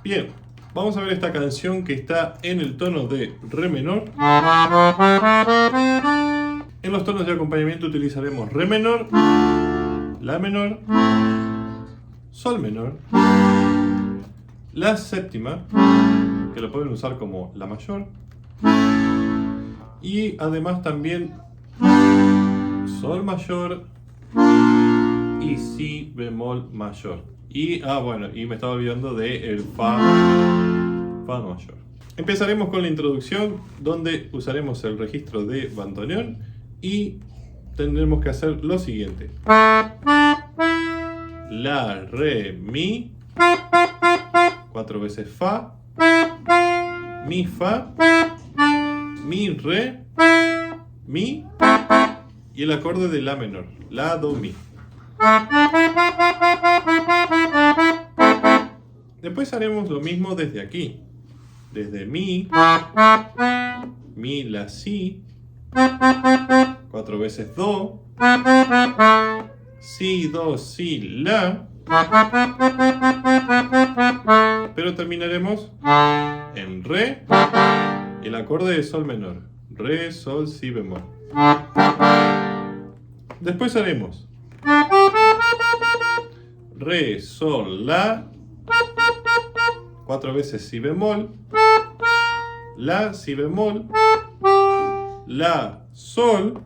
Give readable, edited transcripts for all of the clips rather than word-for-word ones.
Bien, vamos a ver esta canción que está en el tono de re menor. En los tonos de acompañamiento utilizaremos re menor, la menor, sol menor, la séptima, que lo pueden usar como la mayor, y además también sol mayor y si bemol mayor. Y, bueno, y me estaba olvidando de el fa mayor. Empezaremos con la introducción, donde usaremos el registro de bandoneón y tendremos que hacer lo siguiente: la, re, mi, 4 veces fa, mi, re, mi y el acorde de la menor, la, do, mi. Después haremos lo mismo desde aquí, desde mi, la, si, 4 veces do, si, do, si, la, pero terminaremos en re, el acorde de sol menor, re, sol, si bemol. Después haremos re, sol, la, 4 veces si bemol, la, si bemol, la, sol,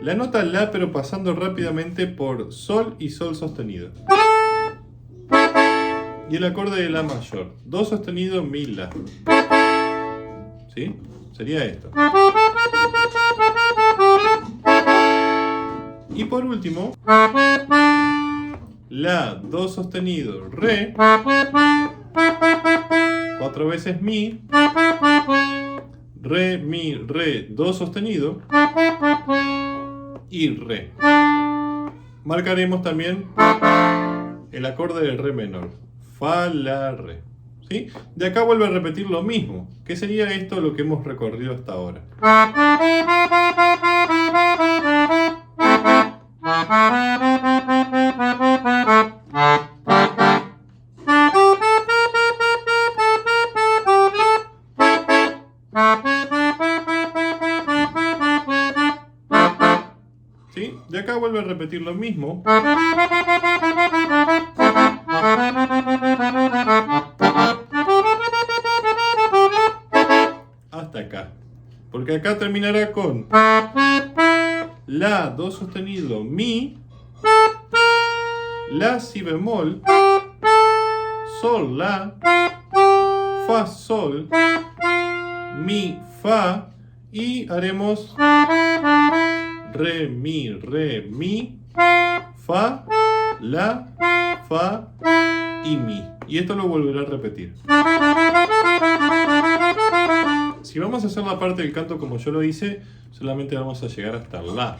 la nota la pero pasando rápidamente por sol y sol sostenido, y el acorde de la mayor, do sostenido, mi, la. ¿Sí? Sería esto. Y por último, la, do sostenido, re, 4 veces mi, re, mi, re, do sostenido y re. Marcaremos también el acorde del re menor, fa, la, re. ¿Sí? De acá vuelve a repetir lo mismo, que sería esto lo que hemos recorrido hasta ahora. ¿Sí? De acá vuelve a repetir lo mismo. Hasta acá. Porque acá terminará con la, do sostenido, mi, la, si bemol, sol, la, fa, sol, mi, fa, y haremos re, mi, fa, la, fa y mi. Y esto lo volverá a repetir. Si vamos a hacer la parte del canto como yo lo hice, solamente vamos a llegar hasta la.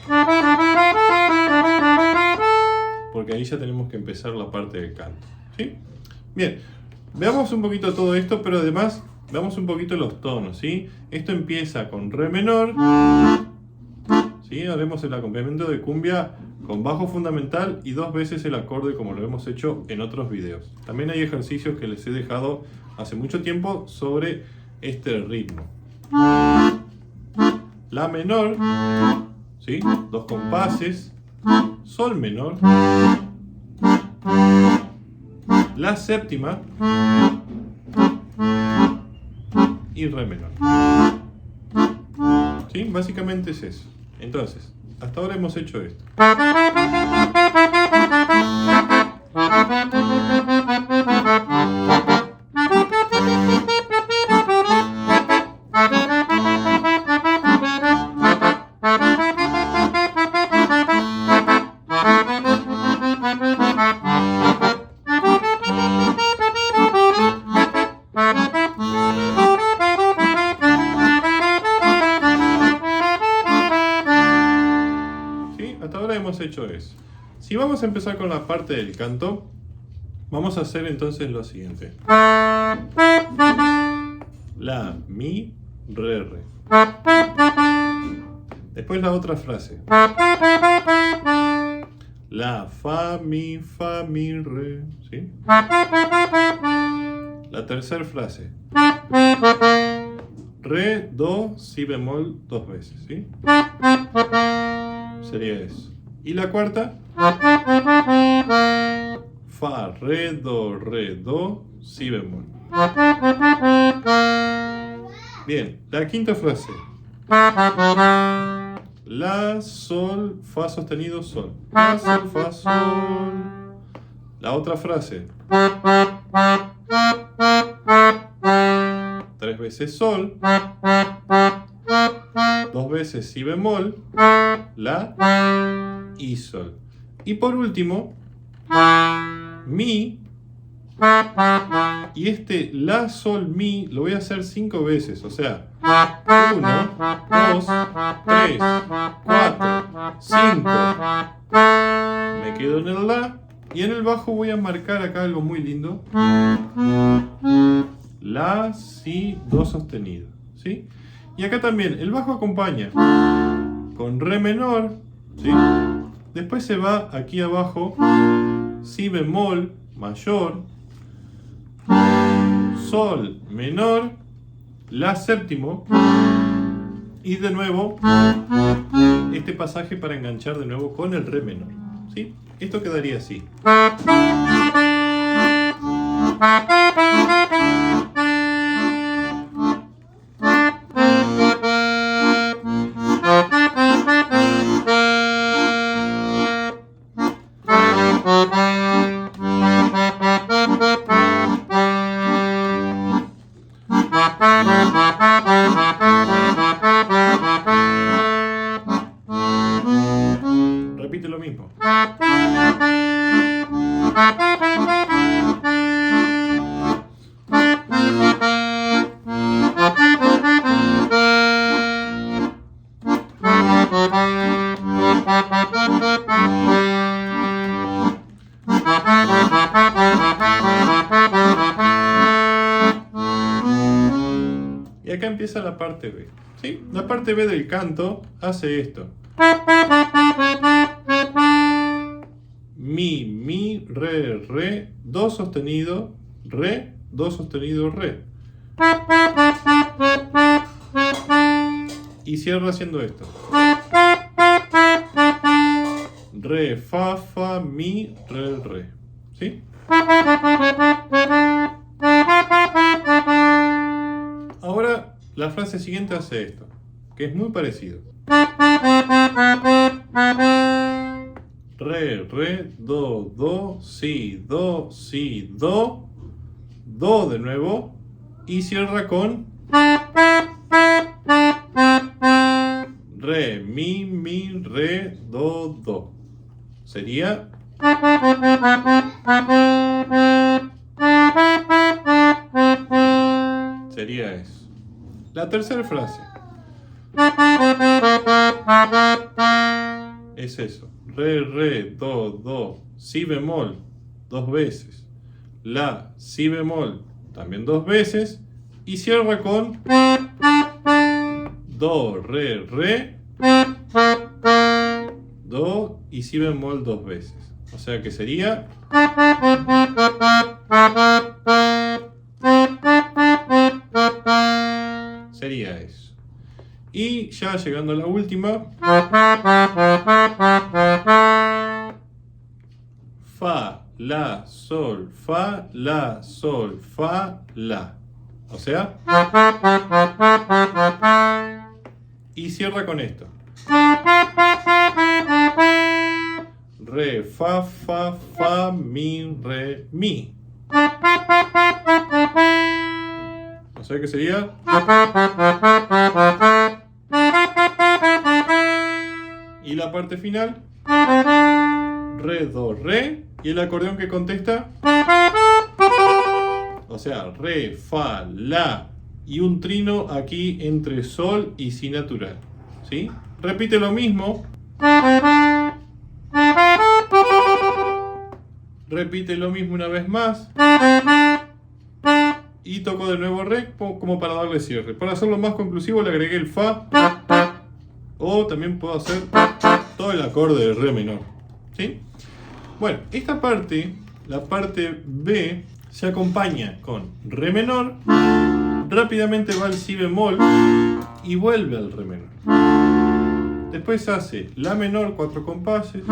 Porque ahí ya tenemos que empezar la parte del canto. ¿Sí? Bien, Veamos un poquito todo esto, pero además veamos un poquito los tonos, ¿sí? Esto empieza con re menor, ¿sí? Haremos el acompañamiento de cumbia con bajo fundamental y 2 veces el acorde como lo hemos hecho en otros videos. También hay ejercicios que les he dejado hace mucho tiempo sobre este ritmo. La menor, ¿sí? 2 compases, sol menor, la séptima y re menor. ¿Sí? Básicamente es eso. Entonces, hasta ahora hemos hecho esto. Hasta ahora hemos hecho eso. Si vamos a empezar con la parte del canto, vamos a hacer entonces lo siguiente. La, mi, re, re. Después la otra frase. La, fa, mi, re. ¿Sí? La tercera frase. Re, do, si bemol 2 veces. ¿Sí? Sería eso. Y la cuarta. Fa, re, do, si bemol. Bien, la quinta frase. La, sol, fa sostenido, sol. La, sol, fa, sol. La otra frase. 3 veces sol. 2 veces si bemol, la y sol. Y por último, mi. Y este la, sol, mi lo voy a hacer 5 veces. O sea, 1, 2, 3, 4, 5. Me quedo en el la. Y en el bajo voy a marcar acá algo muy lindo. La, si, do sostenido. ¿Sí? Y acá también, el bajo acompaña con re menor, ¿sí? Después se va aquí abajo, si bemol mayor, sol menor, la séptimo, y de nuevo este pasaje para enganchar de nuevo con el re menor, ¿sí? Esto quedaría así. Repite lo mismo. Y acá empieza la parte B. ¿Sí? La parte B del canto hace esto. Mi, re, do sostenido, re, do sostenido, re. Y cierra haciendo esto. Re, fa, mi, re. ¿Sí? Ahora la frase siguiente hace esto, que es muy parecido. Re, do, si, do, do de nuevo y cierra con re, mi, re, do. Sería eso. La tercera frase es eso. Re, do, si bemol 2 veces. la, si bemol, también 2 veces, y cierra con do, re, do y si bemol 2 veces. O sea que sería eso. Y ya llegando a la última, fa, la, sol, fa, la, sol, fa, la. O sea, y cierra con esto. Re, fa, mi, re, mi. O sea que sería. Y la parte final. Re, do, re. Y el acordeón que contesta. O sea, re, fa, la. Y un trino aquí entre sol y si natural. ¿Sí? Repite lo mismo. Repite lo mismo una vez más. Y toco de nuevo re como para darle cierre. Para hacerlo más conclusivo le agregué el fa. O también puedo hacer todo el acorde de re menor. ¿Sí? Bueno, esta parte, la parte B, se acompaña con re menor. Rápidamente va al si bemol y vuelve al re menor. Después hace la menor, 4 compases.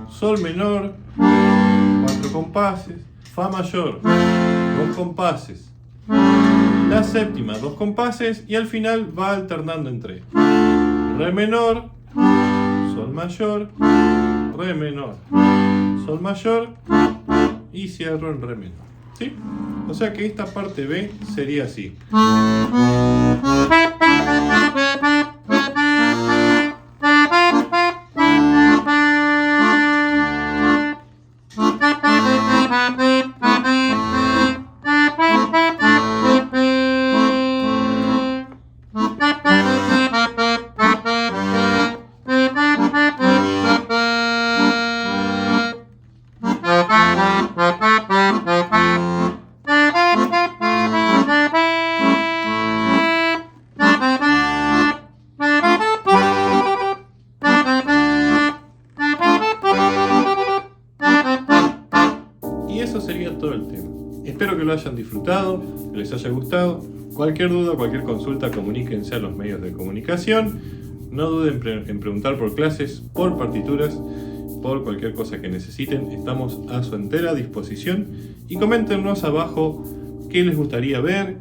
Sol menor, 4 compases. Fa mayor, 2 compases. La séptima, 2 compases. Y al final va alternando entre re menor, sol mayor, re menor, sol mayor y cierro en re menor. ¿Sí? O sea que esta parte B sería así. Eso sería todo el tema. Espero que lo hayan disfrutado, que les haya gustado. Cualquier duda, cualquier consulta, comuníquense a los medios de comunicación. No duden en preguntar por clases, por partituras, por cualquier cosa que necesiten. Estamos a su entera disposición. Y coméntenos abajo qué les gustaría ver,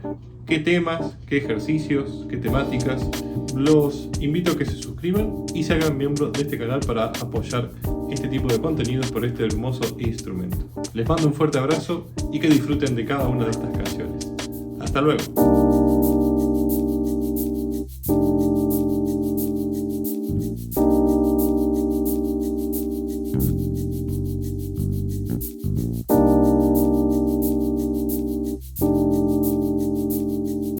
qué temas, qué ejercicios, qué temáticas. Los invito a que se suscriban y se hagan miembros de este canal para apoyar este tipo de contenidos por este hermoso instrumento. Les mando un fuerte abrazo y que disfruten de cada una de estas canciones. Hasta luego.